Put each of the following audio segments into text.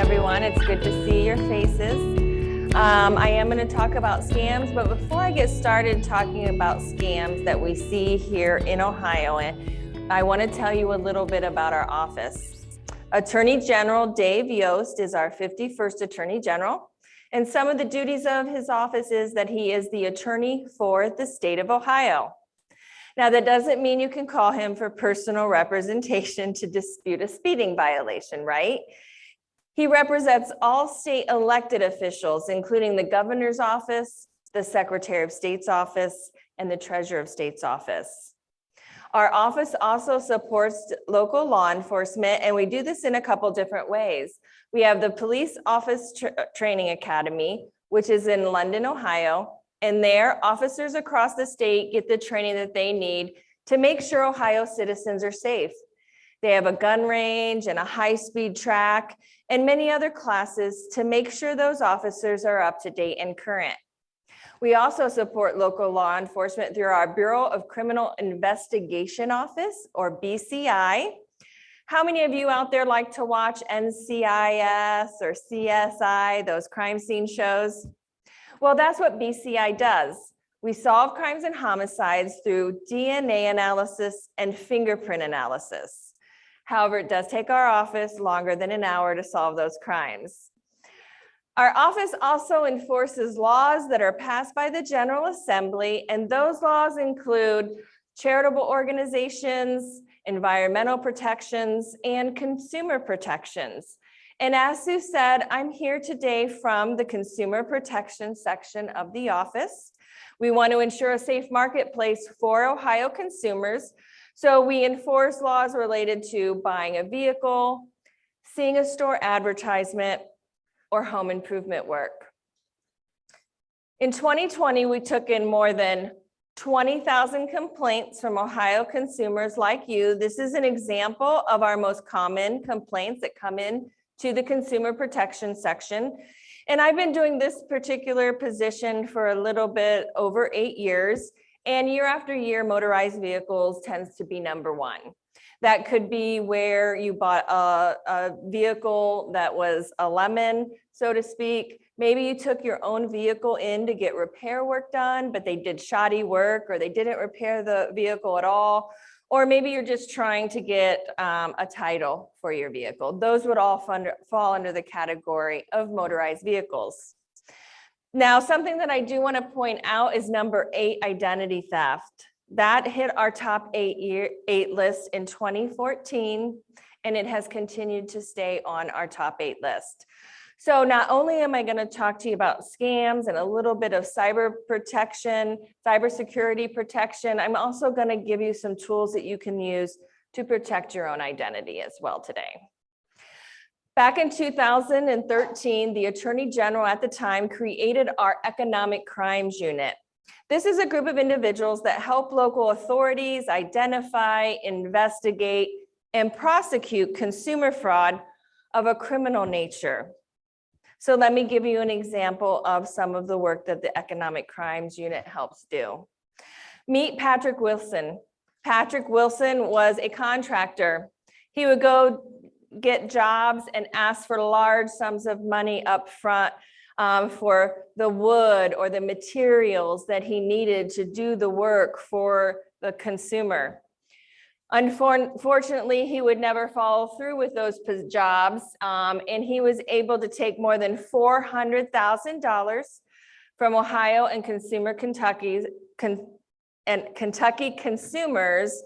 everyone. It's good to see your faces. I am going to talk about scams, but before I get started talking about scams that we see here in Ohio, I want to tell you a little bit about our office. Attorney General Dave Yost is our 51st Attorney General, and some of the duties of his office is that he is the attorney for the state of Ohio. Now, that doesn't mean you can call him for personal representation to dispute a speeding violation, right? He represents all state elected officials, including the governor's office, the Secretary of State's office, and the Treasurer of State's office. Our office also supports local law enforcement, and we do this in a couple different ways. We have the Police Office Training Academy, which is in London, Ohio, and there officers across the state get the training that they need to make sure Ohio citizens are safe. They have a gun range and a high-speed track and many other classes to make sure those officers are up to date and current. We also support local law enforcement through our Bureau of Criminal Investigation Office, or BCI. How many of you out there like to watch NCIS or CSI, those crime scene shows? Well, that's what BCI does. We solve crimes and homicides through DNA analysis and fingerprint analysis. However, it does take our office longer than an hour to solve those crimes. Our office also enforces laws that are passed by the General Assembly, and those laws include charitable organizations, environmental protections, and consumer protections. And as Sue said, I'm here today from the Consumer Protection section of the office. We want to ensure a safe marketplace for Ohio consumers. So we enforce laws related to buying a vehicle, seeing a store advertisement, or home improvement work. In 2020, we took in more than 20,000 complaints from Ohio consumers like you. This is an example of our most common complaints that come in to the Consumer Protection section. And I've been doing this particular position for a little bit over 8 years. And year after year, motorized vehicles tends to be number one. That could be where you bought a vehicle that was a lemon, so to speak. Maybe you took your own vehicle in to get repair work done, but they did shoddy work, or they didn't repair the vehicle at all. Or maybe you're just trying to get a title for your vehicle. Those would all fall under the category of motorized vehicles. Now, something that I do want to point out is number 8, identity theft. That hit our top 8 list in 2014, and it has continued to stay on our top 8 list. So not only am I going to talk to you about scams and a little bit of cyber protection, cybersecurity protection, I'm also going to give you some tools that you can use to protect your own identity as well today. Back in 2013, the Attorney General at the time created our Economic Crimes Unit. This is a group of individuals that help local authorities identify, investigate, and prosecute consumer fraud of a criminal nature. So let me give you an example of some of the work that the Economic Crimes Unit helps do. Meet Patrick Wilson. Patrick Wilson was a contractor. He would go get jobs and ask for large sums of money up front for the wood or the materials that he needed to do the work for the consumer. Unfortunately, he would never follow through with those jobs, and he was able to take more than $400,000 from Ohio and Kentucky consumers.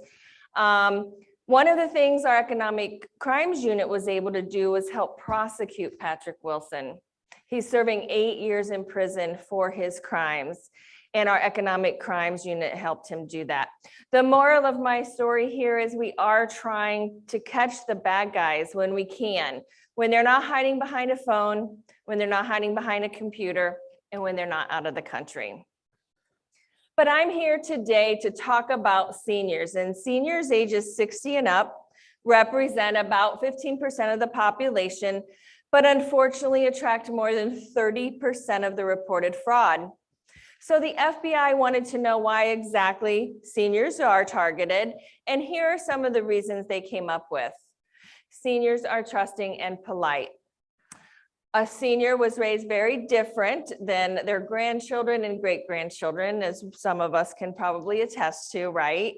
One of the things our Economic Crimes Unit was able to do was help prosecute Patrick Wilson. He's serving 8 years in prison for his crimes, and our Economic Crimes Unit helped him do that. The moral of my story here is we are trying to catch the bad guys when we can, when they're not hiding behind a phone, when they're not hiding behind a computer, and when they're not out of the country. But I'm here today to talk about seniors, and seniors ages 60 and up represent about 15% of the population, but unfortunately attract more than 30% of the reported fraud. So the FBI wanted to know why exactly seniors are targeted, and here are some of the reasons they came up with. Seniors are trusting and polite. A senior was raised very different than their grandchildren and great-grandchildren, as some of us can probably attest to, right?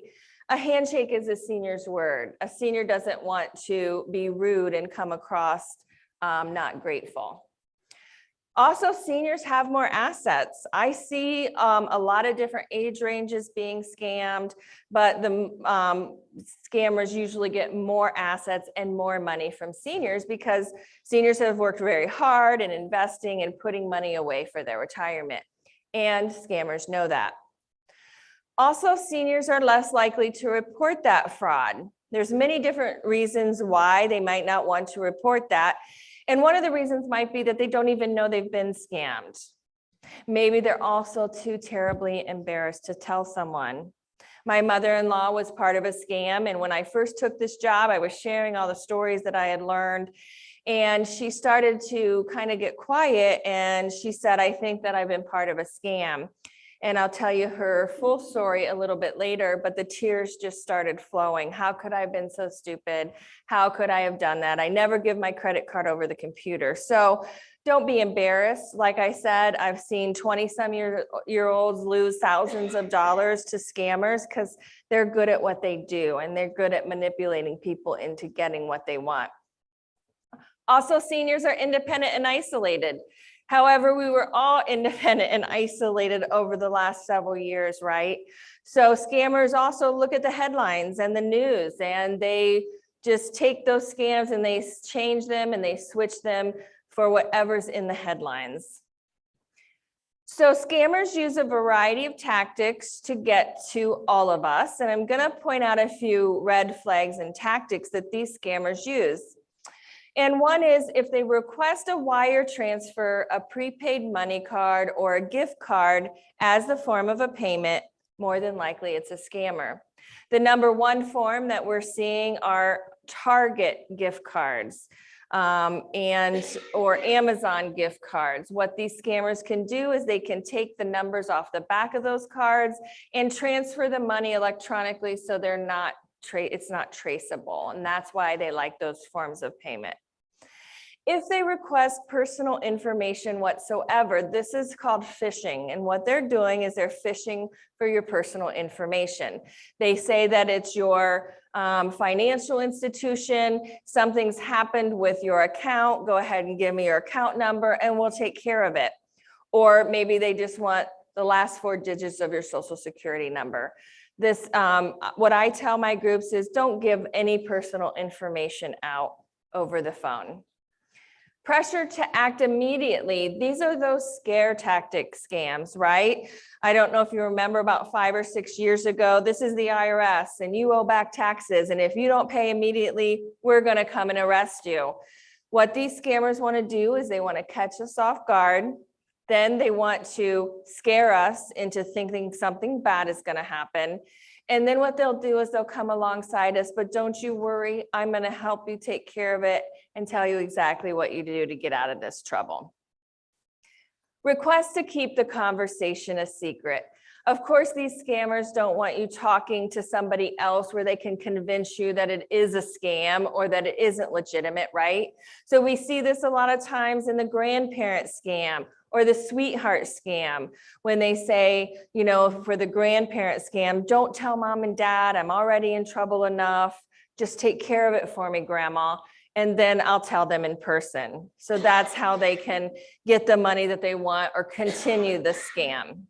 A handshake is a senior's word. A senior doesn't want to be rude and come across not grateful. Also, seniors have more assets. I see a lot of different age ranges being scammed, but the scammers usually get more assets and more money from seniors because seniors have worked very hard in investing and putting money away for their retirement. And scammers know that. Also, seniors are less likely to report that fraud. There's many different reasons why they might not want to report that. And one of the reasons might be that they don't even know they've been scammed. Maybe they're also too terribly embarrassed to tell someone. My mother-in-law was part of a scam, and when I first took this job, I was sharing all the stories that I had learned, and she started to kind of get quiet, and she said, I think that I've been part of a scam. And I'll tell you her full story a little bit later, but the tears just started flowing. How could I have been so stupid? How could I have done that? I never give my credit card over the computer. So don't be embarrassed. Like I said, I've seen 20-some-year-olds lose thousands of dollars to scammers because they're good at what they do and they're good at manipulating people into getting what they want. Also, seniors are independent and isolated. However, we were all independent and isolated over the last several years, right? So scammers also look at the headlines and the news, and they just take those scams and they change them and they switch them for whatever's in the headlines. So scammers use a variety of tactics to get to all of us, and I'm going to point out a few red flags and tactics that these scammers use. And one is if they request a wire transfer, a prepaid money card, or a gift card as the form of a payment, more than likely it's a scammer. The number one form that we're seeing are Target gift cards or Amazon gift cards. What these scammers can do is they can take the numbers off the back of those cards and transfer the money electronically so it's not traceable. And that's why they like those forms of payment. If they request personal information whatsoever, this is called phishing. And what they're doing is they're phishing for your personal information. They say that it's your financial institution, something's happened with your account, go ahead and give me your account number and we'll take care of it. Or maybe they just want the last 4 digits of your social security number. What I tell my groups is don't give any personal information out over the phone. Pressure to act immediately. These are those scare tactic scams, right? I don't know if you remember about 5 or 6 years ago, this is the IRS and you owe back taxes. And if you don't pay immediately, we're going to come and arrest you. What these scammers want to do is they want to catch us off guard. Then they want to scare us into thinking something bad is going to happen. And then what they'll do is they'll come alongside us, but don't you worry, I'm going to help you take care of it and tell you exactly what you do to get out of this trouble. Request to keep the conversation a secret. Of course, these scammers don't want you talking to somebody else where they can convince you that it is a scam or that it isn't legitimate, right? So we see this a lot of times in the grandparent scam or the sweetheart scam, when they say, you know, for the grandparent scam, don't tell mom and dad, I'm already in trouble enough. Just take care of it for me, grandma. And then I'll tell them in person. So that's how they can get the money that they want or continue the scam.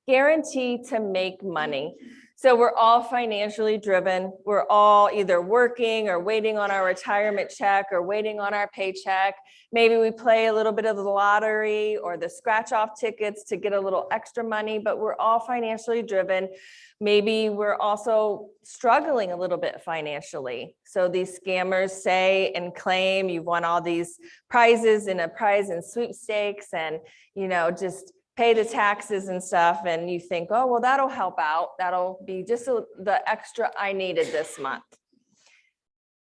Guarantee to make money. So we're all financially driven. We're all either working or waiting on our retirement check or waiting on our paycheck. Maybe we play a little bit of the lottery or the scratch off tickets to get a little extra money, but we're all financially driven. Maybe we're also struggling a little bit financially. So these scammers say and claim you've won all these prizes in a prize and sweepstakes and, you know, just pay the taxes and stuff, and you think, oh, well, that'll help out. That'll be just the extra I needed this month.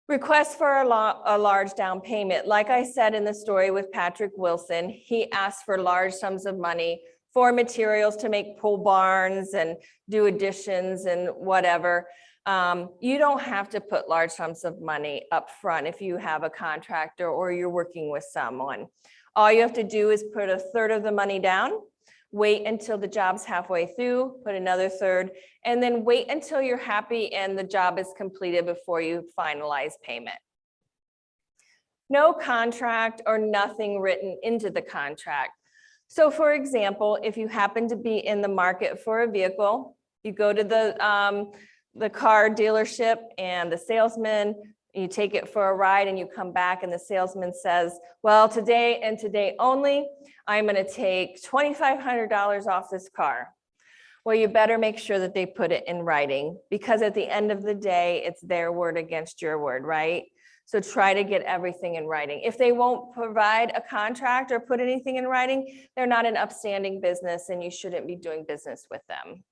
Request for a large down payment. Like I said in the story with Patrick Wilson, he asked for large sums of money for materials to make pole barns and do additions and whatever. You don't have to put large sums of money up front if you have a contractor or you're working with someone. All you have to do is put a third of the money down, wait until the job's halfway through, put another third, and then wait until you're happy and the job is completed before you finalize payment. No contract or nothing written into the contract. So for example, if you happen to be in the market for a vehicle, you go to the car dealership and the salesman, you take it for a ride and you come back and the salesman says, well, today and today only, I'm going to take $2,500 off this car. Well, you better make sure that they put it in writing, because at the end of the day, it's their word against your word, right? So try to get everything in writing. If they won't provide a contract or put anything in writing, they're not an upstanding business and you shouldn't be doing business with them.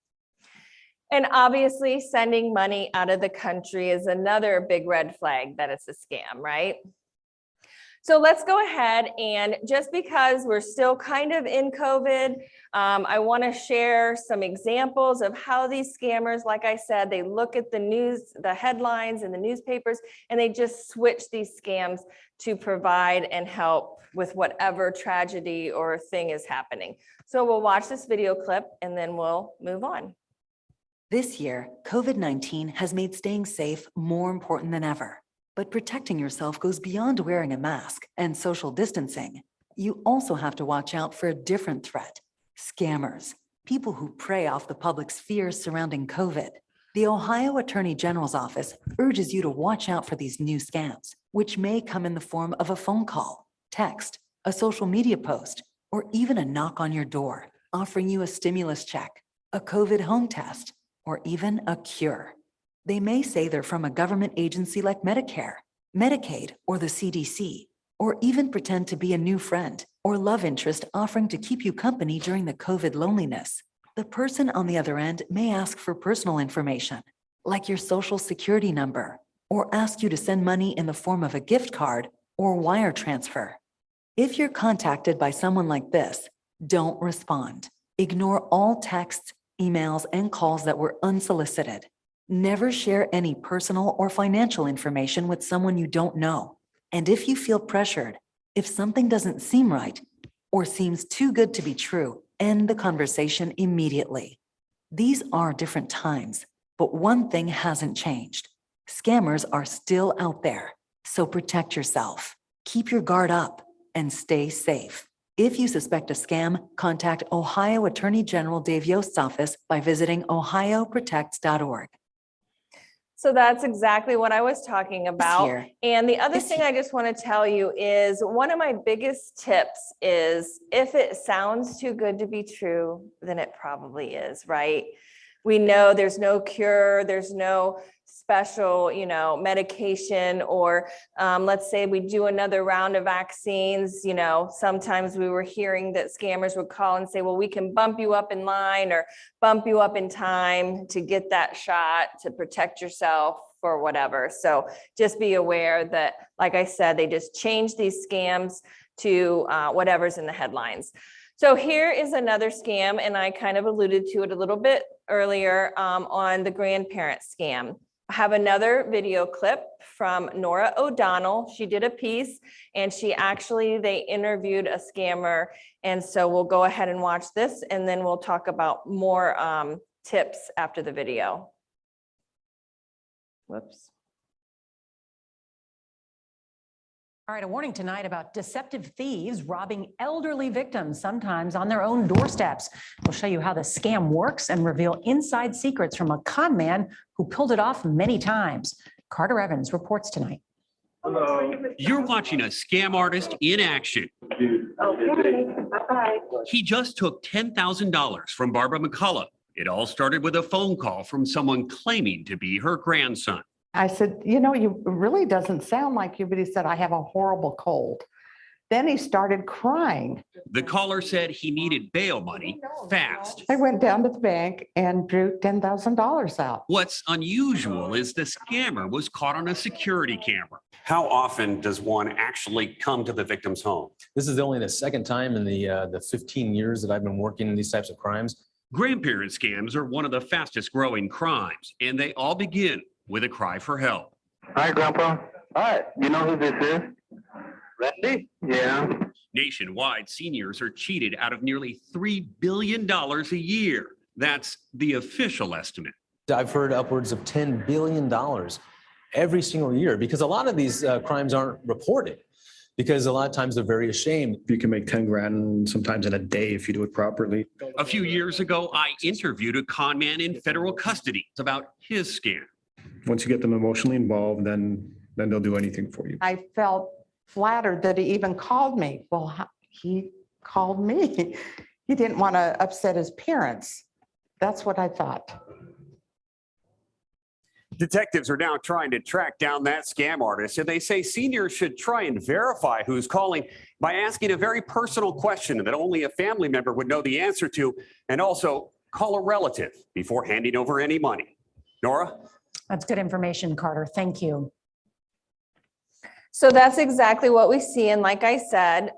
And obviously, sending money out of the country is another big red flag that it's a scam, right? So let's go ahead, and just because we're still kind of in COVID, I want to share some examples of how these scammers, like I said, they look at the news, the headlines in the newspapers, and they just switch these scams to provide and help with whatever tragedy or thing is happening. So we'll watch this video clip and then we'll move on. This year, COVID-19 has made staying safe more important than ever. But protecting yourself goes beyond wearing a mask and social distancing. You also have to watch out for a different threat: scammers, people who prey off the public's fears surrounding COVID. The Ohio Attorney General's office urges you to watch out for these new scams, which may come in the form of a phone call, text, a social media post, or even a knock on your door, offering you a stimulus check, a COVID home test, or even a cure. They may say they're from a government agency like Medicare, Medicaid, or the CDC, or even pretend to be a new friend or love interest offering to keep you company during the COVID loneliness. The person on the other end may ask for personal information, like your social security number, or ask you to send money in the form of a gift card or wire transfer. If you're contacted by someone like this, don't respond. Ignore all texts, emails, and calls that were unsolicited. Never share any personal or financial information with someone you don't know. And if you feel pressured, if something doesn't seem right or seems too good to be true, end the conversation immediately. These are different times, but one thing hasn't changed. Scammers are still out there, so protect yourself. Keep your guard up and stay safe. If you suspect a scam, contact Ohio Attorney General Dave Yost's office by visiting ohioprotects.org. So that's exactly what I was talking about. And the other thing I just want to tell you is one of my biggest tips is if it sounds too good to be true, then it probably is, right? We know there's no cure, there's no special, medication, or let's say we do another round of vaccines, sometimes we were hearing that scammers would call and say, well, we can bump you up in line or bump you up in time to get that shot to protect yourself or whatever. So just be aware that, like I said, they just change these scams to whatever's in the headlines. So here is another scam, and I kind of alluded to it a little bit earlier on the grandparent scam. I have another video clip from Nora O'Donnell. She did a piece and they interviewed a scammer. And so we'll go ahead and watch this and then we'll talk about more tips after the video. Whoops. All right, a warning tonight about deceptive thieves robbing elderly victims, sometimes on their own doorsteps. We'll show you how the scam works and reveal inside secrets from a con man who pulled it off many times. Carter Evans reports tonight. Hello. You're watching a scam artist in action. Okay, bye-bye. He just took $10,000 from Barbara McCullough. It all started with a phone call from someone claiming to be her grandson. I said, you really doesn't sound like you, but he said, I have a horrible cold. Then he started crying. The caller said he needed bail money fast. I went down to the bank and drew $10,000 out. What's unusual is the scammer was caught on a security camera. How often does one actually come to the victim's home? This is only the second time in the 15 years that I've been working in these types of crimes. Grandparent scams are one of the fastest growing crimes, and they all begin with a cry for help. Hi, Grandpa. Hi, you know who this is? Randy? Yeah. Nationwide, seniors are cheated out of nearly $3 billion a year. That's the official estimate. I've heard upwards of $10 billion every single year because a lot of these crimes aren't reported because a lot of times they're very ashamed. You can make 10 grand sometimes in a day if you do it properly. A few years ago, I interviewed a con man in federal custody about his scam. Once you get them emotionally involved, then they'll do anything for you. I felt flattered that he even called me. Well, he called me. He didn't want to upset his parents. That's what I thought. Detectives are now trying to track down that scam artist, and they say seniors should try and verify who's calling by asking a very personal question that only a family member would know the answer to, and also call a relative before handing over any money. Nora? That's good information, Carter. Thank you. So that's exactly what we see. And like I said,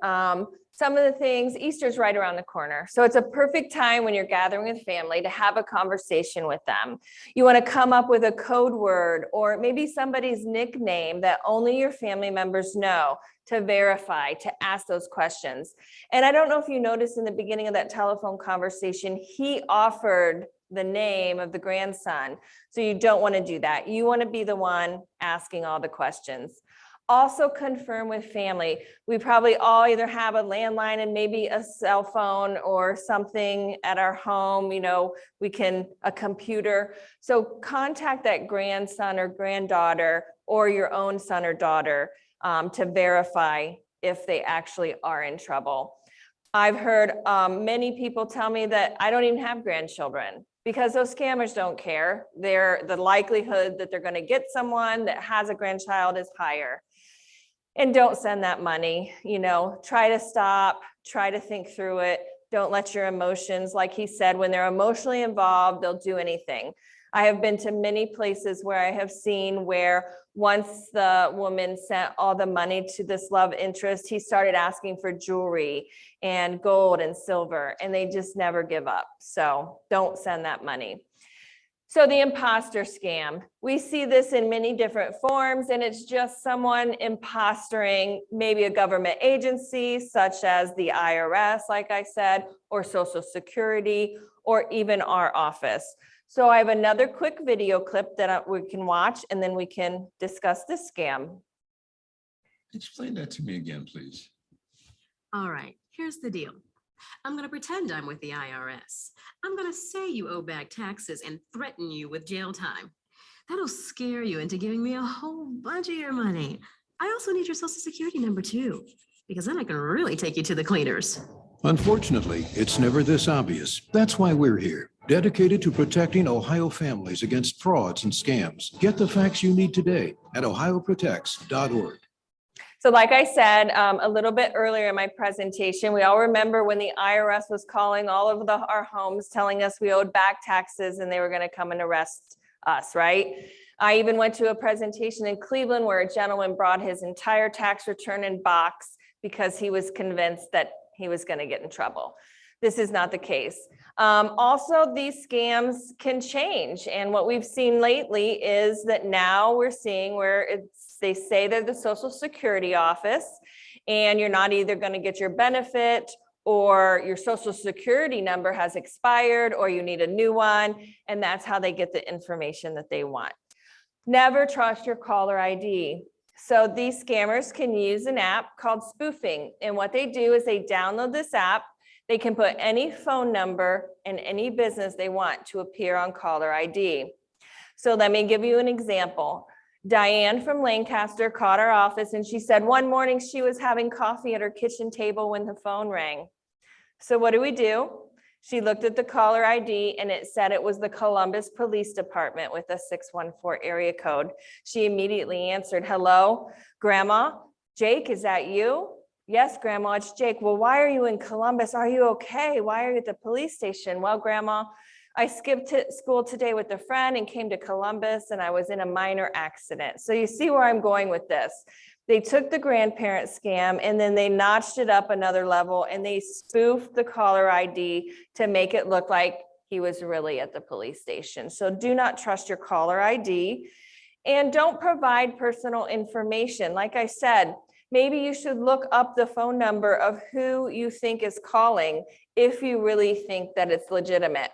some of the things, Easter's right around the corner. So it's a perfect time when you're gathering with family to have a conversation with them. You want to come up with a code word or maybe somebody's nickname that only your family members know to verify, to ask those questions. And I don't know if you noticed in the beginning of that telephone conversation, he offered the name of the grandson. So you don't want to do that. You want to be the one asking all the questions. Also confirm with family. We probably all either have a landline and maybe a cell phone or something at our home, a computer. So contact that grandson or granddaughter or your own son or daughter to verify if they actually are in trouble. I've heard many people tell me that I don't even have grandchildren because those scammers don't care. The likelihood that they're going to get someone that has a grandchild is higher. And don't send that money, try to stop, try to think through it. Don't let your emotions, like he said, when they're emotionally involved, they'll do anything. I have been to many places where I have seen where once the woman sent all the money to this love interest, he started asking for jewelry and gold and silver, and they just never give up. So don't send that money. So the imposter scam, we see this in many different forms, and it's just someone impostoring maybe a government agency such as the IRS, like I said, or Social Security, or even our office. So I have another quick video clip that we can watch, and then we can discuss this scam. Explain that to me again, please. All right, here's the deal. I'm going to pretend I'm with the IRS. I'm going to say you owe back taxes and threaten you with jail time. That'll scare you into giving me a whole bunch of your money. I also need your Social Security number too, because then I can really take you to the cleaners. Unfortunately, it's never this obvious. That's why we're here, dedicated to protecting Ohio families against frauds and scams. Get the facts you need today at ohioprotects.org. So like I said, a little bit earlier in my presentation, we all remember when the IRS was calling all of our homes, telling us we owed back taxes and they were going to come and arrest us, right? I even went to a presentation in Cleveland where a gentleman brought his entire tax return in box because he was convinced that he was going to get in trouble. This is not the case. Also, these scams can change. And what we've seen lately is that now we're seeing where they say they're the Social Security office, and you're not either going to get your benefit or your Social Security number has expired or you need a new one. And that's how they get the information that they want. Never trust your caller ID. So these scammers can use an app called spoofing. And what they do is they download this app. They can put any phone number and any business they want to appear on caller ID. So let me give you an example. Diane from Lancaster called our office and she said one morning she was having coffee at her kitchen table when the phone rang. So what do? She looked at the caller ID and it said it was the Columbus Police Department with a 614 area code. She immediately answered, "Hello, Grandma, Jake, is that you?" "Yes, Grandma, it's Jake." "Well, why are you in Columbus? Are you okay? Why are you at the police station?" "Well, Grandma, I skipped to school today with a friend and came to Columbus and I was in a minor accident." So you see where I'm going with this. They took the grandparent scam and then they notched it up another level and they spoofed the caller ID to make it look like He was really at the police station. So do not trust your caller ID and don't provide personal information. Like I said, maybe you should look up the phone number of who you think is calling if you really think that it's legitimate.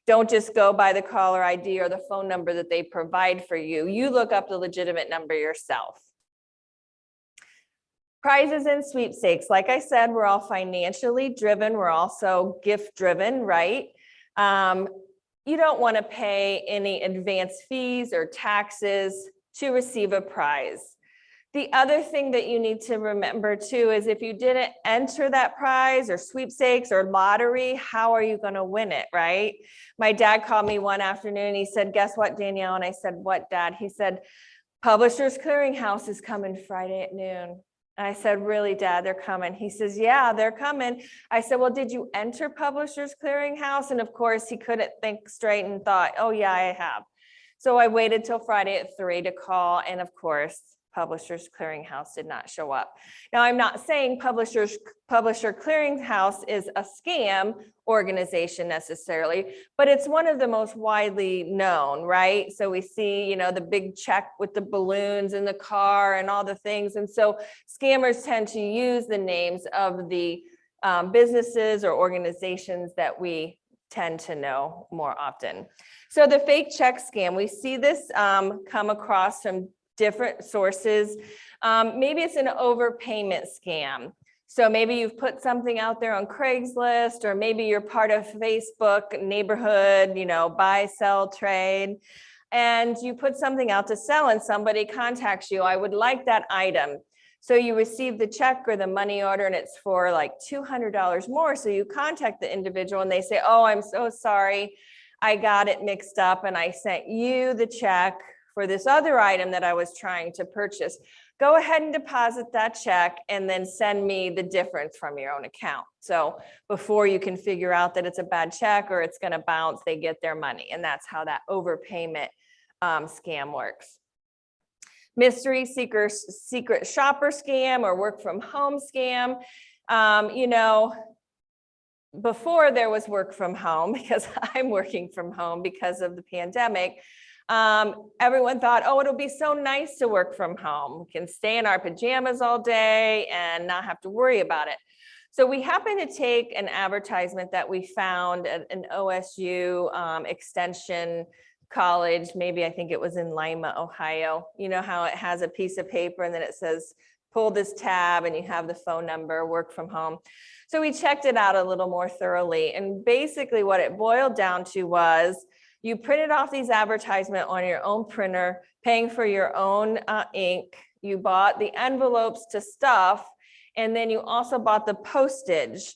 Don't just go by the caller ID or the phone number that they provide for you. You look up the legitimate number yourself. Prizes and sweepstakes. Like I said, we're all financially driven. We're also gift driven, right? You don't want to pay any advance fees or taxes to receive a prize. The other thing that you need to remember too is if you didn't enter that prize or sweepstakes or lottery, how are you going to win it, right? My dad called me one afternoon. He said, guess what, Danielle? And I said, what, Dad? He said, Publishers Clearinghouse is coming Friday at noon. And I said, really, Dad, they're coming? He says, yeah, they're coming. I said, well, did you enter Publishers Clearinghouse? And of course, he couldn't think straight and thought, oh, yeah, I have. So I waited till Friday at 3 to call. And of course, Publishers Clearinghouse did not show up. Now, I'm not saying Publisher Clearinghouse is a scam organization necessarily, but it's one of the most widely known, right? So we see, you know, the big check with the balloons in the car and all the things. And so scammers tend to use the names of the businesses or organizations that we tend to know more often. So the fake check scam, we see this come across from different sources. Maybe it's an overpayment scam. So maybe you've put something out there on Craigslist, or maybe you're part of Facebook neighborhood, you know, buy, sell, trade, and you put something out to sell and somebody contacts you, I would like that item. So you receive the check or the money order and it's for like $200 more. So you contact the individual and they say, oh, I'm so sorry, I got it mixed up and I sent you the check for this other item that I was trying to purchase. Go ahead and deposit that check and then send me the difference from your own account. So before you can figure out that it's a bad check or it's gonna bounce, they get their money. And that's how that overpayment scam works. Mystery seeker, secret shopper scam or work from home scam. You know, before there was work from home, because I'm working from home because of the pandemic, everyone thought, oh, it'll be so nice to work from home. We can stay in our pajamas all day and not have to worry about it. So we happened to take an advertisement that we found at an OSU extension college. Maybe I think it was in Lima, Ohio. You know how it has a piece of paper and then it says, pull this tab and you have the phone number, work from home. So we checked it out a little more thoroughly. And basically what it boiled down to was, you printed off these advertisements on your own printer, paying for your own ink. You bought the envelopes to stuff, and then you also bought the postage.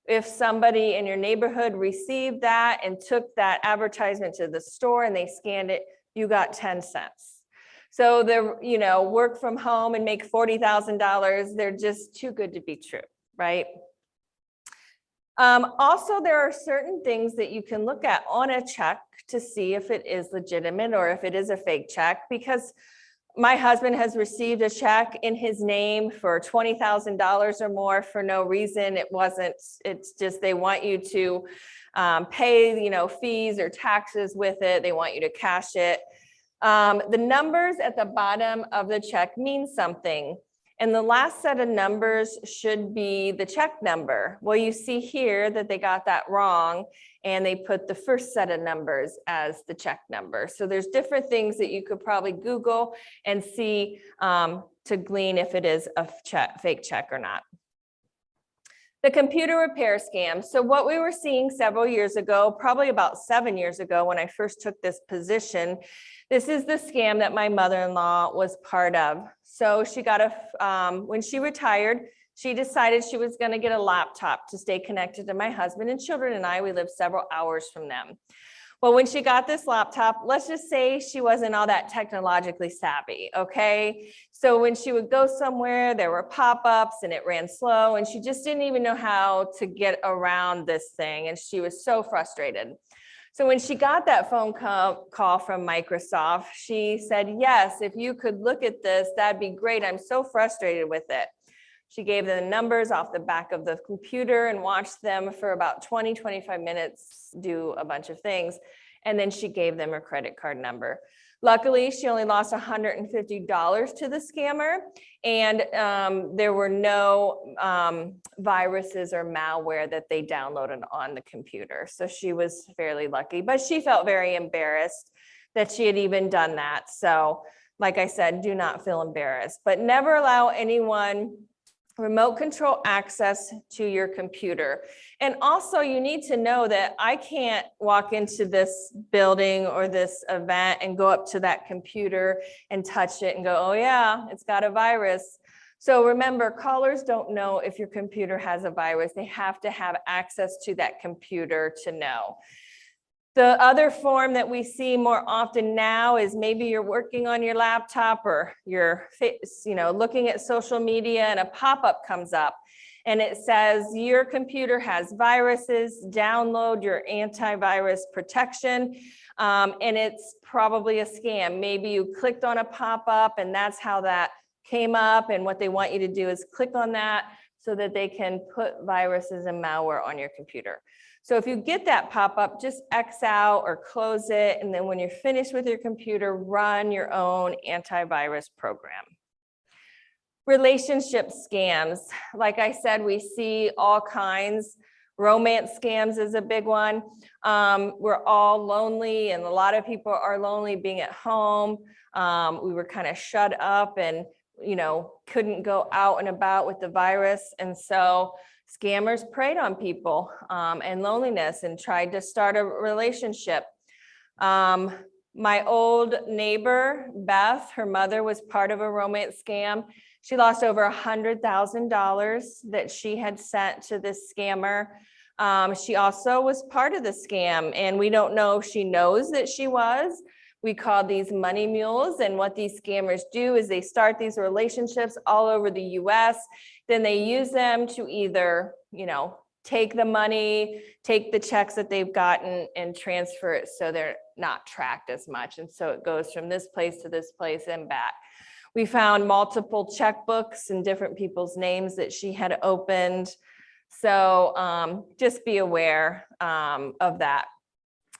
If somebody in your neighborhood received that and took that advertisement to the store and they scanned it, you got 10 cents. So they're, you know, work from home and make $40,000. They're just too good to be true, right? Also, there are certain things that you can look at on a check to see if it is legitimate or if it is a fake check, because my husband has received a check in his name for $20,000 or more for no reason. It wasn't, it's just they want you to pay, you know, fees or taxes with it. They want you to cash it. The numbers at the bottom of the check mean something. And the last set of numbers should be the check number. Well, you see here that they got that wrong and they put the first set of numbers as the check number. So there's different things that you could probably Google and see to glean if it is a fake check or not. The computer repair scam. So what we were seeing several years ago, probably about 7 years ago when I first took this position, this is the scam that my mother-in-law was part of. So she got when she retired, she decided she was gonna get a laptop to stay connected to my husband and children and I. We lived several hours from them. Well, when she got this laptop, let's just say she wasn't all that technologically savvy, okay? So when she would go somewhere, there were pop-ups and it ran slow and she just didn't even know how to get around this thing and she was so frustrated. So when she got that phone call from Microsoft, she said, yes, if you could look at this, that'd be great. I'm so frustrated with it. She gave them the numbers off the back of the computer and watched them for about 20, 25 minutes do a bunch of things. And then she gave them her credit card number. Luckily, she only lost $150 to the scammer, and there were no viruses or malware that they downloaded on the computer. So she was fairly lucky, but she felt very embarrassed that she had even done that. So like I said, do not feel embarrassed, but never allow anyone remote control access to your computer. And also you need to know that I can't walk into this building or this event and go up to that computer and touch it and go, oh yeah, it's got a virus. So remember, callers don't know if your computer has a virus. They have to have access to that computer to know. The other form that we see more often now is maybe you're working on your laptop or you're looking at social media and a pop-up comes up and it says your computer has viruses, download your antivirus protection, and it's probably a scam. Maybe you clicked on a pop-up and that's how that came up, and what they want you to do is click on that so that they can put viruses and malware on your computer. So if you get that pop-up, just X out or close it. And then when you're finished with your computer, run your own antivirus program. Relationship scams. Like I said, we see all kinds. Romance scams is a big one. We're all lonely, and a lot of people are lonely being at home. We were kind of shut up and couldn't go out and about with the virus. And so scammers preyed on people and loneliness and tried to start a relationship. My old neighbor, Beth, her mother was part of a romance scam. She lost over $100,000 that she had sent to this scammer. She also was part of the scam, and we don't know if she knows that she was. We call these money mules, and what these scammers do is they start these relationships all over the US. Then they use them to either, take the money, take the checks that they've gotten and transfer it so they're not tracked as much. And so it goes from this place to this place and back. We found multiple checkbooks and different people's names that she had opened. So just be aware of that.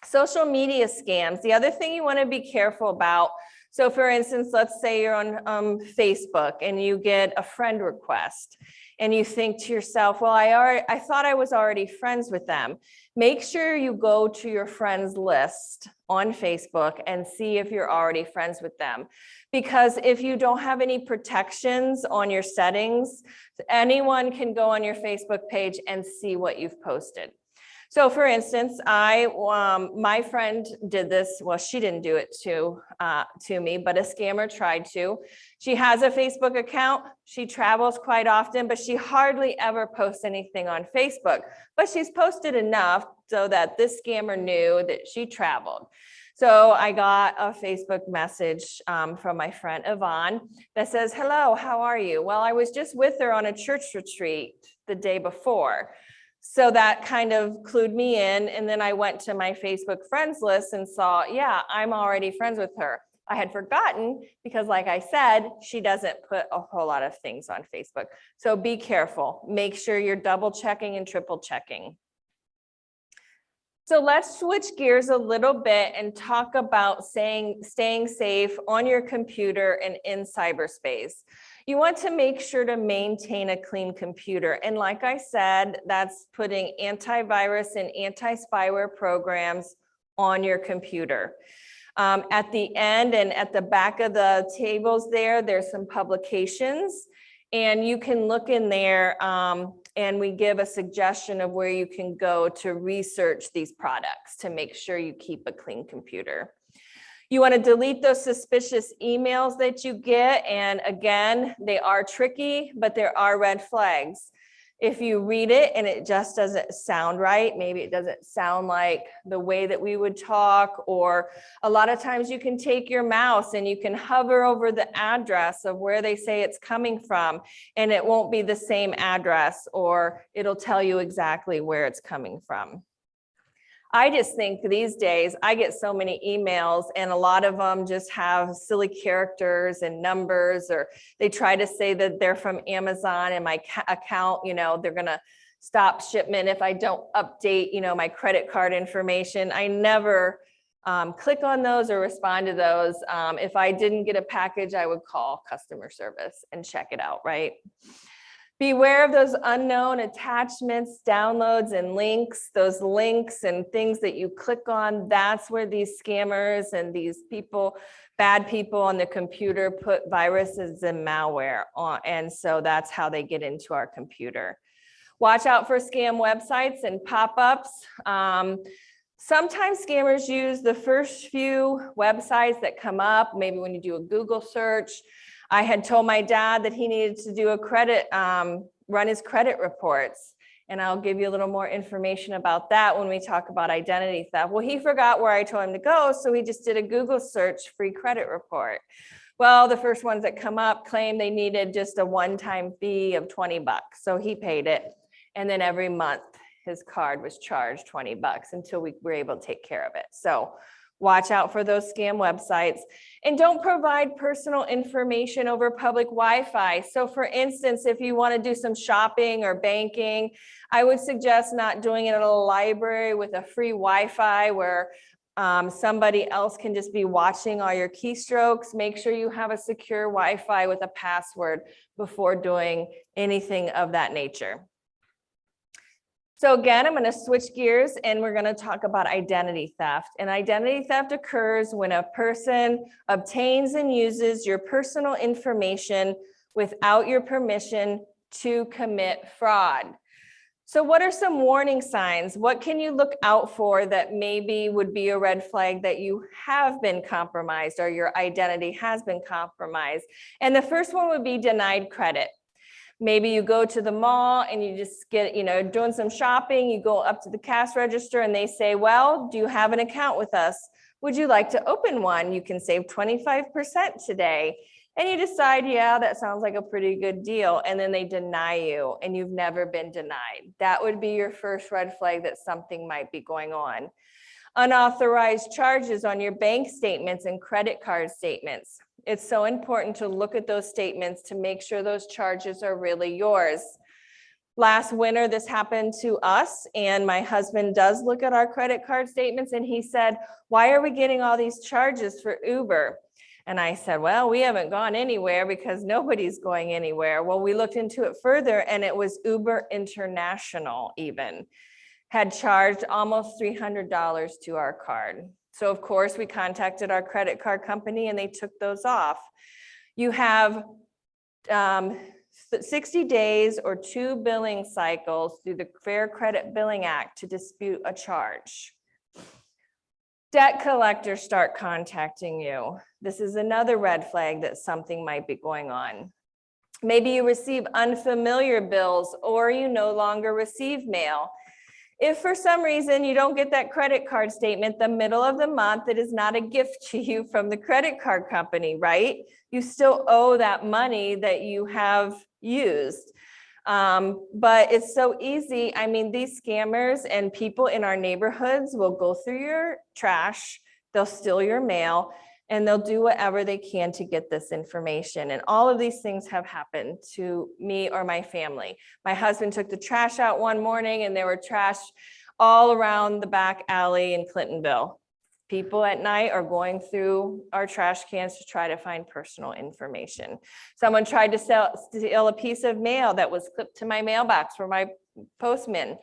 Social media scams. The other thing you want to be careful about. So for instance, let's say you're on Facebook and you get a friend request and you think to yourself, well, I thought I was already friends with them. Make sure you go to your friends list on Facebook and see if you're already friends with them. Because if you don't have any protections on your settings, anyone can go on your Facebook page and see what you've posted. So for instance, my friend did this. Well, she didn't do it to me, but a scammer tried to. She has a Facebook account. She travels quite often, but she hardly ever posts anything on Facebook. But she's posted enough so that this scammer knew that she traveled. So I got a Facebook message from my friend Yvonne that says, hello, how are you? Well, I was just with her on a church retreat the day before. So that kind of clued me in. And then I went to my Facebook friends list and saw, yeah, I'm already friends with her. I had forgotten because, like I said, she doesn't put a whole lot of things on Facebook. So be careful. Make sure you're double checking and triple checking. So let's switch gears a little bit and talk about staying safe on your computer and in cyberspace. You want to make sure to maintain a clean computer. And like I said, that's putting antivirus and anti-spyware programs on your computer. At the end and at the back of the tables there's some publications, and you can look in there and we give a suggestion of where you can go to research these products to make sure you keep a clean computer. You want to delete those suspicious emails that you get. And again, they are tricky, but there are red flags. If you read it and it just doesn't sound right, maybe it doesn't sound like the way that we would talk, or a lot of times you can take your mouse and you can hover over the address of where they say it's coming from, and it won't be the same address, or it'll tell you exactly where it's coming from. I just think these days I get so many emails and a lot of them just have silly characters and numbers, or they try to say that they're from Amazon and my account, they're going to stop shipment if I don't update, my credit card information. I never click on those or respond to those. If I didn't get a package, I would call customer service and check it out, right? Beware of those unknown attachments, downloads, and links. Those links and things that you click on, that's where these scammers and these people, bad people on the computer put viruses and malware on. And so that's how they get into our computer. Watch out for scam websites and pop-ups. Sometimes scammers use the first few websites that come up, maybe when you do a Google search. I had told my dad that he needed to do a credit, run his credit reports. And I'll give you a little more information about that when we talk about identity theft. Well, he forgot where I told him to go, so he just did a Google search, free credit report. Well, the first ones that come up claim they needed just a one-time fee of $20. So he paid it. And then every month his card was charged $20 until we were able to take care of it. So watch out for those scam websites, and don't provide personal information over public Wi-Fi. So for instance, if you want to do some shopping or banking, I would suggest not doing it at a library with a free Wi-Fi where somebody else can just be watching all your keystrokes. Make sure you have a secure Wi-Fi with a password before doing anything of that nature. So again, I'm going to switch gears and we're going to talk about identity theft. And identity theft occurs when a person obtains and uses your personal information without your permission to commit fraud. So what are some warning signs? What can you look out for that maybe would be a red flag that you have been compromised or your identity has been compromised? And the first one would be denied credit. Maybe you go to the mall and you just get, doing some shopping, you go up to the cash register and they say, well, do you have an account with us? Would you like to open one? You can save 25% today. And you decide, yeah, that sounds like a pretty good deal. And then they deny you and you've never been denied. That would be your first red flag that something might be going on. Unauthorized charges on your bank statements and credit card statements. It's so important to look at those statements to make sure those charges are really yours. Last winter, this happened to us, and my husband does look at our credit card statements, and he said, why are we getting all these charges for Uber? And I said, well, we haven't gone anywhere because nobody's going anywhere. Well, we looked into it further, and it was Uber International even had charged almost $300 to our card. So of course we contacted our credit card company and they took those off. You have 60 days or 2 billing cycles through the Fair Credit Billing Act to dispute a charge. Debt collectors start contacting you. This is another red flag that something might be going on. Maybe you receive unfamiliar bills or you no longer receive mail. If for some reason you don't get that credit card statement the middle of the month, it is not a gift to you from the credit card company, right? You still owe that money that you have used. But it's so easy. I mean, these scammers and people in our neighborhoods will go through your trash, they'll steal your mail, and they'll do whatever they can to get this information. And all of these things have happened to me or my family. My husband took the trash out one morning and there were trash all around the back alley in Clintonville. People at night are going through our trash cans to try to find personal information. Someone tried to steal a piece of mail that was clipped to my mailbox for my postman.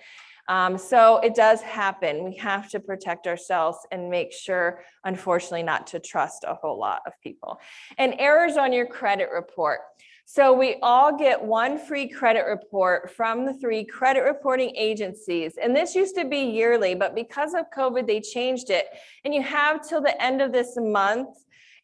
So it does happen. We have to protect ourselves and make sure, unfortunately, not to trust a whole lot of people. And errors on your credit report. So we all get one free credit report from the 3 credit reporting agencies. And this used to be yearly, but because of COVID, they changed it. And you have till the end of this month,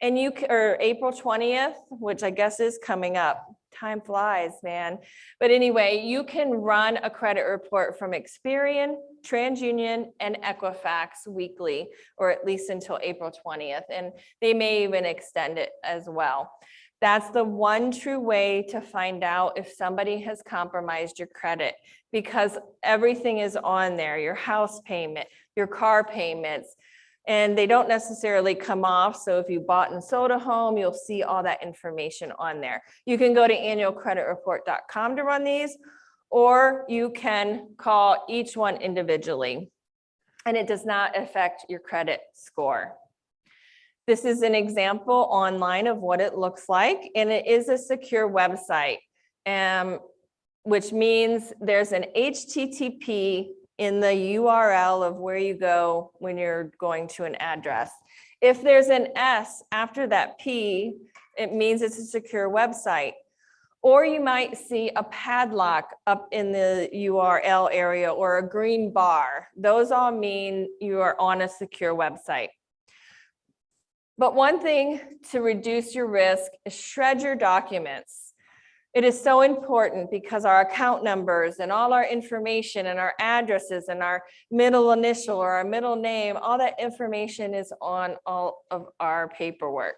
and or April 20th, which I guess is coming up. Time flies, man. But anyway, you can run a credit report from Experian, TransUnion, and Equifax weekly, or at least until April 20th. And they may even extend it as well. That's the one true way to find out if somebody has compromised your credit, because everything is on there, your house payment, your car payments, and they don't necessarily come off. So if you bought and sold a home, you'll see all that information on there. You can go to annualcreditreport.com to run these, or you can call each one individually, and it does not affect your credit score. This is an example online of what it looks like, and it is a secure website, which means there's an HTTP in the URL of where you go when you're going to an address. If there's an S after that P, it means it's a secure website. Or you might see a padlock up in the URL area or a green bar. Those all mean you are on a secure website. But one thing to reduce your risk is shred your documents. It is so important because our account numbers and all our information and our addresses and our middle initial or our middle name, all that information is on all of our paperwork.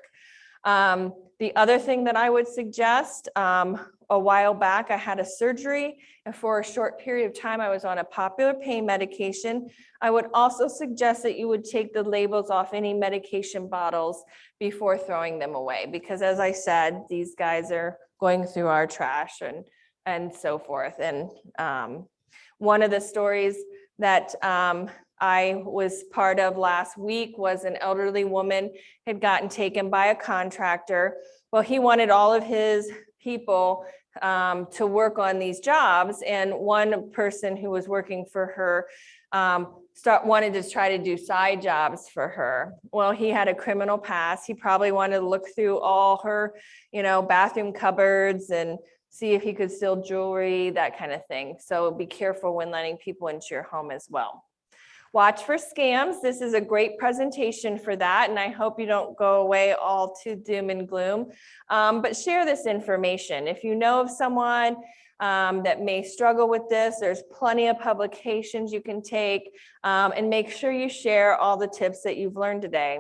The other thing that I would suggest, a while back, I had a surgery, and for a short period of time, I was on a popular pain medication. I would also suggest that you would take the labels off any medication bottles before throwing them away, because as I said, these guys are going through our trash and so forth. And one of the stories that I was part of last week was an elderly woman had gotten taken by a contractor. Well, he wanted all of his people to work on these jobs, and one person who was working for her wanted to try to do side jobs for her. Well, he had a criminal past. He probably wanted to look through all her, bathroom cupboards and see if he could steal jewelry, that kind of thing. So be careful when letting people into your home as well. Watch for scams. This is a great presentation for that, and I hope you don't go away all too doom and gloom. But share this information. If you know of someone that may struggle with this, there's plenty of publications you can take, and make sure you share all the tips that you've learned today.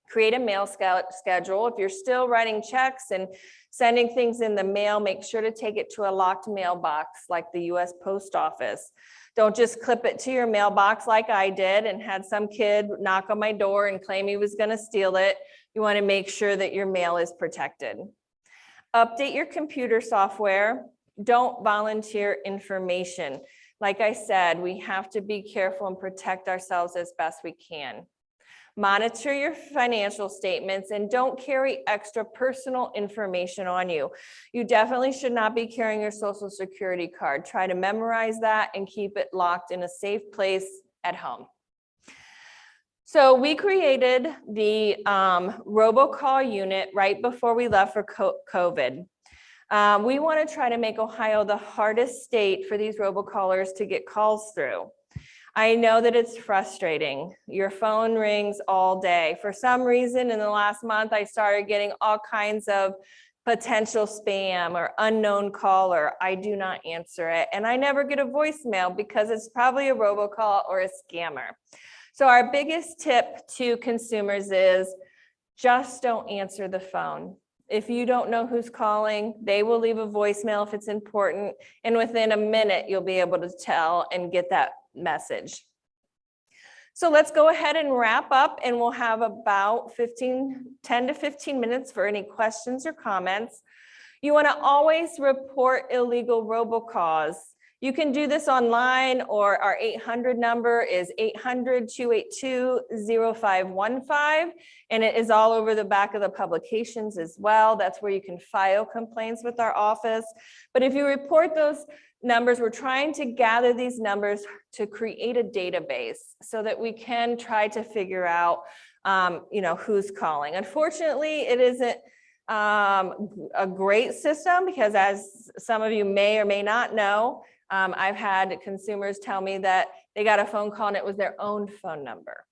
Create a mail schedule. If you're still writing checks and sending things in the mail, make sure to take it to a locked mailbox like the US Post Office. Don't just clip it to your mailbox like I did and had some kid knock on my door and claim he was going to steal it. You want to make sure that your mail is protected. Update your computer software. Don't volunteer information. Like I said, we have to be careful and protect ourselves as best we can. Monitor your financial statements and don't carry extra personal information on you. You definitely should not be carrying your Social Security card. Try to memorize that and keep it locked in a safe place at home. So we created the robocall unit right before we left for COVID. We want to try to make Ohio the hardest state for these robocallers to get calls through. I know that it's frustrating. Your phone rings all day. For some reason, in the last month, I started getting all kinds of potential spam or unknown caller. I do not answer it. And I never get a voicemail because it's probably a robocall or a scammer. So our biggest tip to consumers is just don't answer the phone. If you don't know who's calling, they will leave a voicemail if it's important. And within a minute, you'll be able to tell and get that message. So let's go ahead and wrap up, and we'll have about 10 to 15 minutes for any questions or comments. You want to always report illegal robocalls. You can do this online, or our 800 number is 800-282-0515, and it is all over the back of the publications as well. That's where you can file complaints with our office. But if you report those numbers, we're trying to gather these numbers to create a database so that we can try to figure out, who's calling. Unfortunately, it isn't a great system because, as some of you may or may not know, I've had consumers tell me that they got a phone call and it was their own phone number.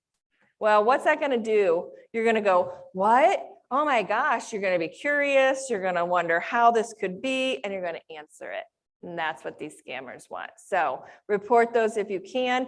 Well, what's that going to do? You're going to go, what? Oh my gosh, you're going to be curious. You're going to wonder how this could be, and you're going to answer it. And that's what these scammers want. So report those if you can.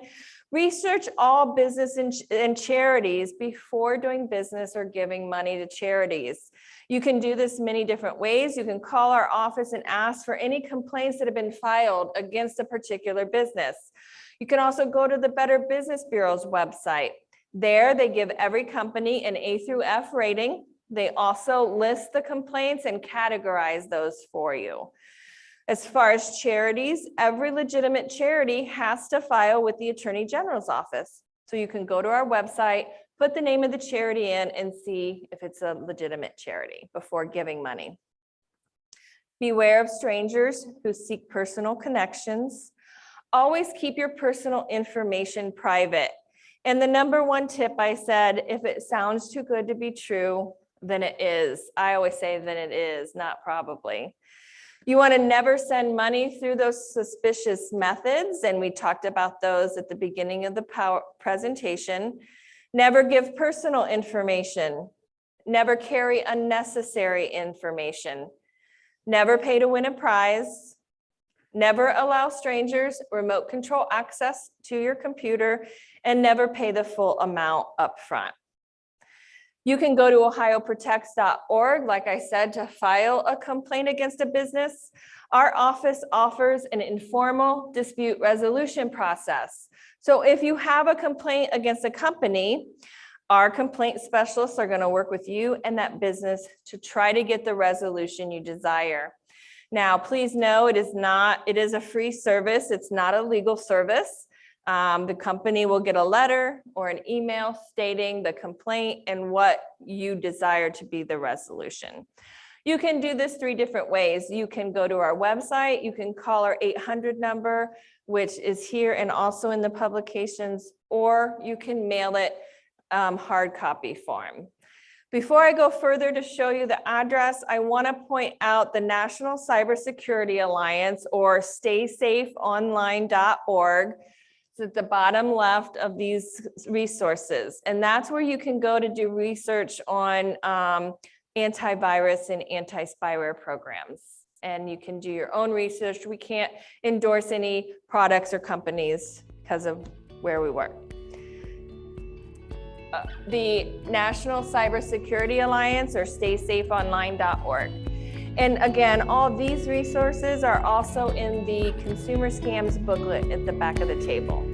Research all business and charities before doing business or giving money to charities. You can do this many different ways. You can call our office and ask for any complaints that have been filed against a particular business. You can also go to the Better Business Bureau's website. There, they give every company an A through F rating. They also list the complaints and categorize those for you. As far as charities, every legitimate charity has to file with the Attorney General's office. So you can go to our website, put the name of the charity in, and see if it's a legitimate charity before giving money. Beware of strangers who seek personal connections. Always keep your personal information private. And the number one tip I said, if it sounds too good to be true, then it is. I always say that it is, not probably. You want to never send money through those suspicious methods, and we talked about those at the beginning of the presentation. Never give personal information. Never carry unnecessary information. Never pay to win a prize. Never allow strangers remote control access to your computer, and never pay the full amount upfront. You can go to ohioprotects.org, like I said, to file a complaint against a business. Our office offers an informal dispute resolution process. So if you have a complaint against a company, our complaint specialists are going to work with you and that business to try to get the resolution you desire. Now, please know it is a free service. It's not a legal service. The company will get a letter or an email stating the complaint and what you desire to be the resolution. You can do this 3 different ways. You can go to our website, you can call our 800 number, which is here and also in the publications, or you can mail it hard copy form. Before I go further to show you the address, I want to point out the National Cybersecurity Alliance, or staysafeonline.org. It's at the bottom left of these resources. And that's where you can go to do research on antivirus and anti-spyware programs. And you can do your own research. We can't endorse any products or companies because of where we work. The National Cybersecurity Alliance, or staysafeonline.org. And again, all these resources are also in the Consumer Scams booklet at the back of the table.